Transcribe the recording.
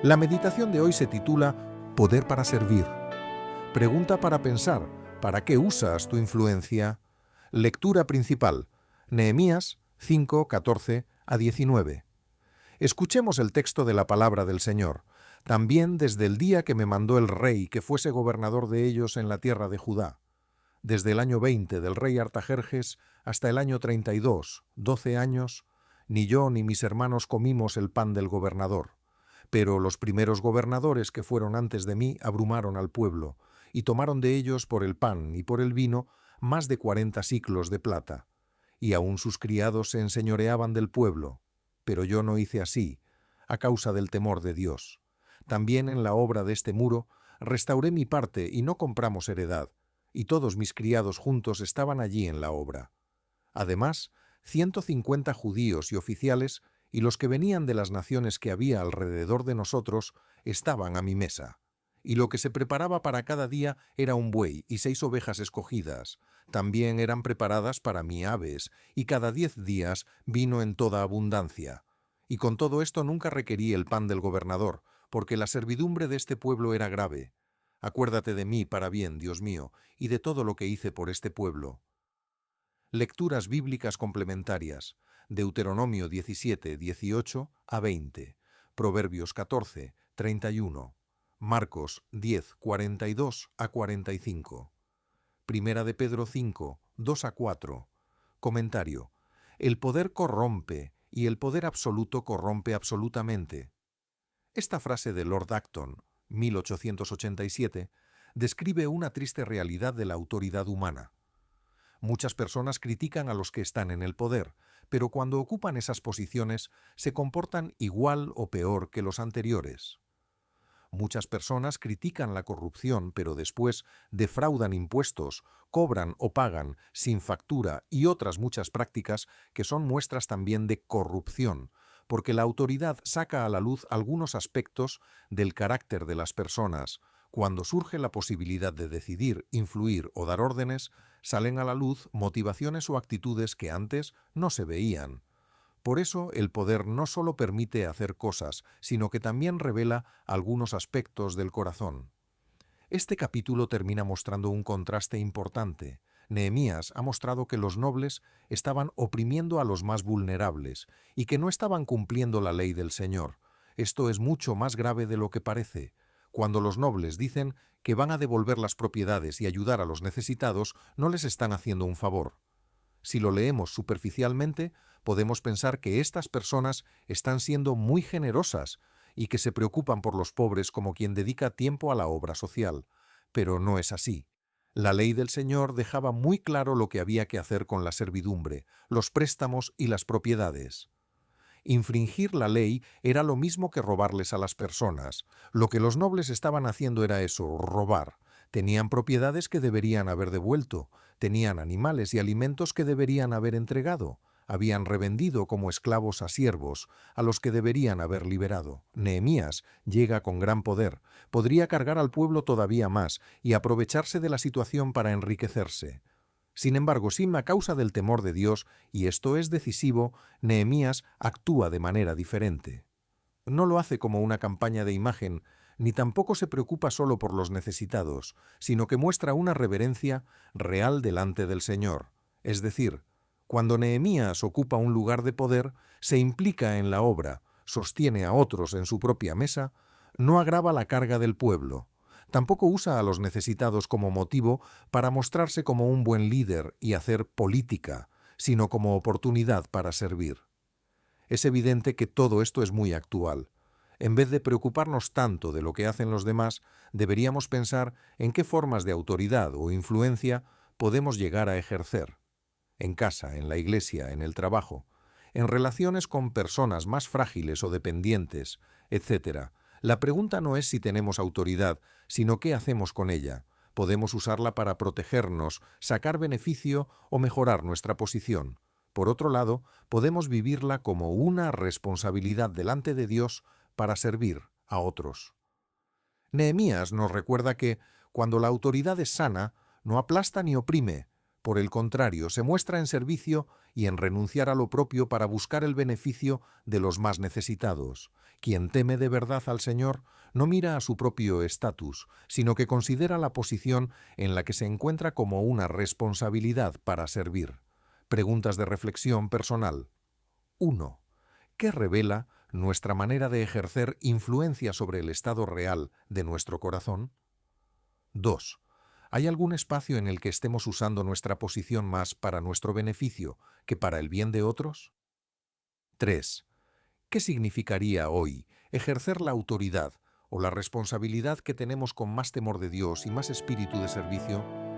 La meditación de hoy se titula Poder para servir. Pregunta para pensar: ¿para qué usas tu influencia? Lectura principal: Nehemías 5, 14 a 19. Escuchemos el texto de la palabra del Señor. También desde el día que me mandó el rey que fuese gobernador de ellos en la tierra de Judá, desde el año 20 del rey Artajerjes hasta el año 32, 12 años, ni yo ni mis hermanos comimos el pan del gobernador. Pero los primeros gobernadores que fueron antes de mí abrumaron al pueblo, y tomaron de ellos por el pan y por el vino más de 40 siclos de plata. Y aun sus criados se enseñoreaban del pueblo. Pero yo no hice así, a causa del temor de Dios. También en la obra de este muro restauré mi parte y no compramos heredad, y todos mis criados juntos estaban allí en la obra. Además, 150 judíos y oficiales y los que venían de las naciones que había alrededor de nosotros estaban a mi mesa. Y lo que se preparaba para cada día era un buey y 6 ovejas escogidas. También eran preparadas para mí aves, y cada 10 días vino en toda abundancia. Y con todo esto nunca requerí el pan del gobernador, porque la servidumbre de este pueblo era grave. Acuérdate de mí para bien, Dios mío, y de todo lo que hice por este pueblo. Lecturas bíblicas complementarias: Deuteronomio 17, 18 a 20, Proverbios 14, 31, Marcos 10, 42 a 45, Primera de Pedro 5, 2 a 4. Comentario: el poder corrompe y el poder absoluto corrompe absolutamente. Esta frase de Lord Acton, 1887, describe una triste realidad de la autoridad humana. Muchas personas critican a los que están en el poder, pero cuando ocupan esas posiciones se comportan igual o peor que los anteriores. Muchas personas critican la corrupción, pero después defraudan impuestos, cobran o pagan sin factura y otras muchas prácticas que son muestras también de corrupción, porque la autoridad saca a la luz algunos aspectos del carácter de las personas. Cuando surge la posibilidad de decidir, influir o dar órdenes, salen a la luz motivaciones o actitudes que antes no se veían. Por eso el poder no solo permite hacer cosas, sino que también revela algunos aspectos del corazón. Este capítulo termina mostrando un contraste importante. Nehemías ha mostrado que los nobles estaban oprimiendo a los más vulnerables y que no estaban cumpliendo la ley del Señor. Esto es mucho más grave de lo que parece. Cuando los nobles dicen que van a devolver las propiedades y ayudar a los necesitados, no les están haciendo un favor. Si lo leemos superficialmente, podemos pensar que estas personas están siendo muy generosas y que se preocupan por los pobres como quien dedica tiempo a la obra social. Pero no es así. La ley del Señor dejaba muy claro lo que había que hacer con la servidumbre, los préstamos y las propiedades. Infringir la ley era lo mismo que robarles a las personas. Lo que los nobles estaban haciendo era eso, robar. Tenían propiedades que deberían haber devuelto, tenían animales y alimentos que deberían haber entregado, habían revendido como esclavos a siervos, a los que deberían haber liberado. Nehemías llega con gran poder, podría cargar al pueblo todavía más y aprovecharse de la situación para enriquecerse. Sin embargo, a causa del temor de Dios, y esto es decisivo, Nehemías actúa de manera diferente. No lo hace como una campaña de imagen, ni tampoco se preocupa solo por los necesitados, sino que muestra una reverencia real delante del Señor. Es decir, cuando Nehemías ocupa un lugar de poder, se implica en la obra, sostiene a otros en su propia mesa, no agrava la carga del pueblo. Tampoco usa a los necesitados como motivo para mostrarse como un buen líder y hacer política, sino como oportunidad para servir. Es evidente que todo esto es muy actual. En vez de preocuparnos tanto de lo que hacen los demás, deberíamos pensar en qué formas de autoridad o influencia podemos llegar a ejercer. En casa, en la iglesia, en el trabajo, en relaciones con personas más frágiles o dependientes, etc. La pregunta no es si tenemos autoridad, sino qué hacemos con ella. Podemos usarla para protegernos, sacar beneficio o mejorar nuestra posición. Por otro lado, podemos vivirla como una responsabilidad delante de Dios para servir a otros. Nehemías nos recuerda que, cuando la autoridad es sana, no aplasta ni oprime. Por el contrario, se muestra en servicio y en renunciar a lo propio para buscar el beneficio de los más necesitados. Quien teme de verdad al Señor no mira a su propio estatus, sino que considera la posición en la que se encuentra como una responsabilidad para servir. Preguntas de reflexión personal. 1. ¿Qué revela nuestra manera de ejercer influencia sobre el estado real de nuestro corazón? 2. ¿Hay algún espacio en el que estemos usando nuestra posición más para nuestro beneficio que para el bien de otros? 3. ¿Qué significaría hoy ejercer la autoridad o la responsabilidad que tenemos con más temor de Dios y más espíritu de servicio?